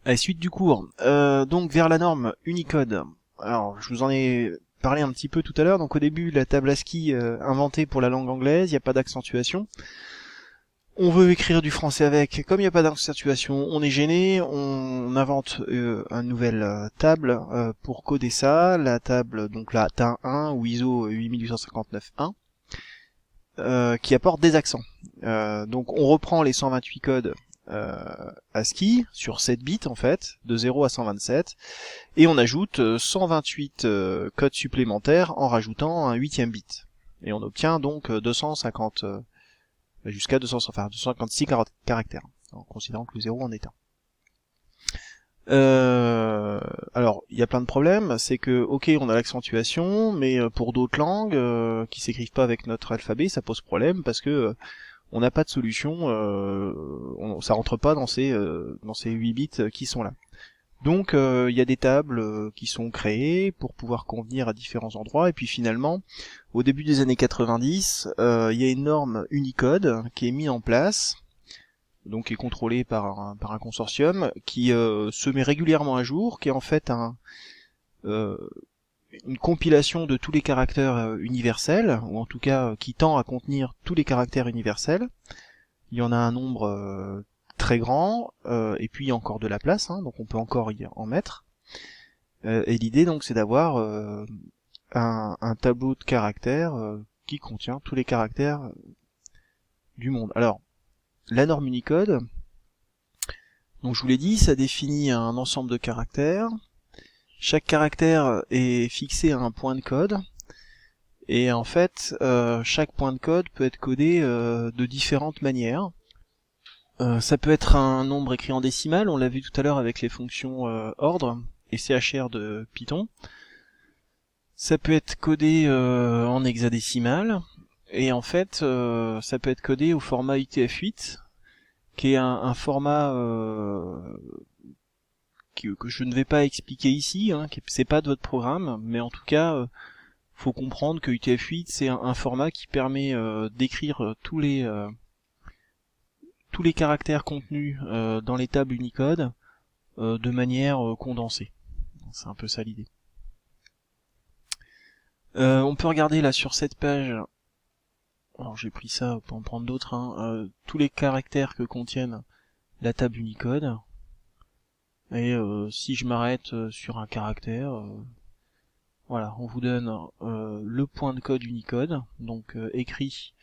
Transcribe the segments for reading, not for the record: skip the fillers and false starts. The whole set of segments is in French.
Allez, suite du cours. Donc vers la norme Unicode. Alors, je vous en ai parlé un petit peu tout à l'heure. Donc au début, la table ASCII inventée pour la langue anglaise, il n'y a pas d'accentuation. On veut écrire du français avec. Comme il n'y a pas d'accentuation, on est gêné. On invente une nouvelle table pour coder ça. La table, donc la TIN1 ou ISO 8859.1, qui apporte des accents. Donc on reprend les 128 codes ASCII sur 7 bits en fait, de 0 à 127, et on ajoute 128 codes supplémentaires en rajoutant un 8e bit. Et on obtient donc 250 jusqu'à 256 caractères, en considérant que le 0 en est un. Alors, il y a plein de problèmes, c'est que, ok, on a l'accentuation, mais pour d'autres langues qui s'écrivent pas avec notre alphabet, ça pose problème parce que on n'a pas de solution, ça rentre pas dans ces 8 bits qui sont là. Donc il y a des tables qui sont créées pour pouvoir convenir à différents endroits, et puis finalement, au début des années 90, il y a une norme Unicode qui est mise en place, donc qui est contrôlée par un consortium, qui se met régulièrement à jour, qui est en fait euh, une compilation de tous les caractères universels, ou en tout cas qui tend à contenir tous les caractères universels. Il y en a un nombre très grand, et puis il y a encore de la place, hein, donc on peut encore y en mettre. Et l'idée donc c'est d'avoir un tableau de caractères qui contient tous les caractères du monde. Alors, la norme Unicode, donc je vous l'ai dit, ça définit un ensemble de caractères. Chaque caractère est fixé à un point de code, et en fait, chaque point de code peut être codé de différentes manières. Ça peut être un nombre écrit en décimales, on l'a vu tout à l'heure avec les fonctions ordre et chr de Python. Ça peut être codé en hexadécimal, et en fait, ça peut être codé au format UTF-8, qui est un format que je ne vais pas expliquer ici, hein, c'est pas de votre programme, mais en tout cas, faut comprendre que UTF-8 c'est un format qui permet d'écrire tous les caractères contenus dans les tables Unicode de manière condensée. C'est un peu ça l'idée. On peut regarder là sur cette page, alors j'ai pris ça pour en prendre d'autres, hein, tous les caractères que contiennent la table Unicode. Et si je m'arrête sur un caractère, voilà, on vous donne le point de code Unicode, donc écrit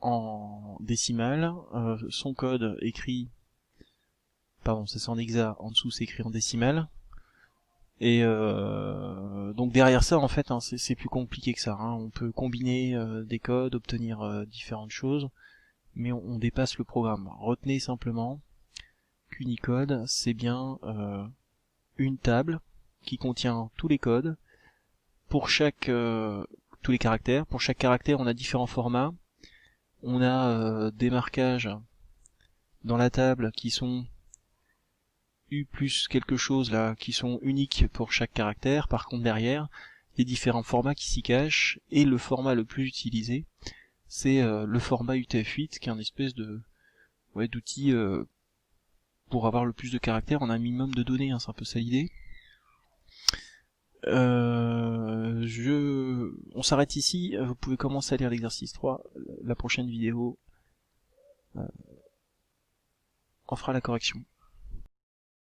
en décimale, son code écrit, pardon, ça c'est en hexa, en dessous c'est écrit en décimale. Et donc derrière ça, en fait, hein, c'est plus compliqué que ça. Hein. On peut combiner des codes, obtenir différentes choses, mais on dépasse le programme. Retenez simplement qu'Unicode, c'est bien une table qui contient tous les codes pour tous les caractères. Pour chaque caractère, on a différents formats. On a des marquages dans la table qui sont U plus quelque chose là, qui sont uniques pour chaque caractère. Par contre derrière, il y a différents formats qui s'y cachent, et le format le plus utilisé, c'est le format UTF-8, qui est un espèce de d'outil pour avoir le plus de caractères en un minimum de données, hein, c'est un peu ça l'idée. On s'arrête ici, vous pouvez commencer à lire l'exercice 3, la prochaine vidéo en fera la correction.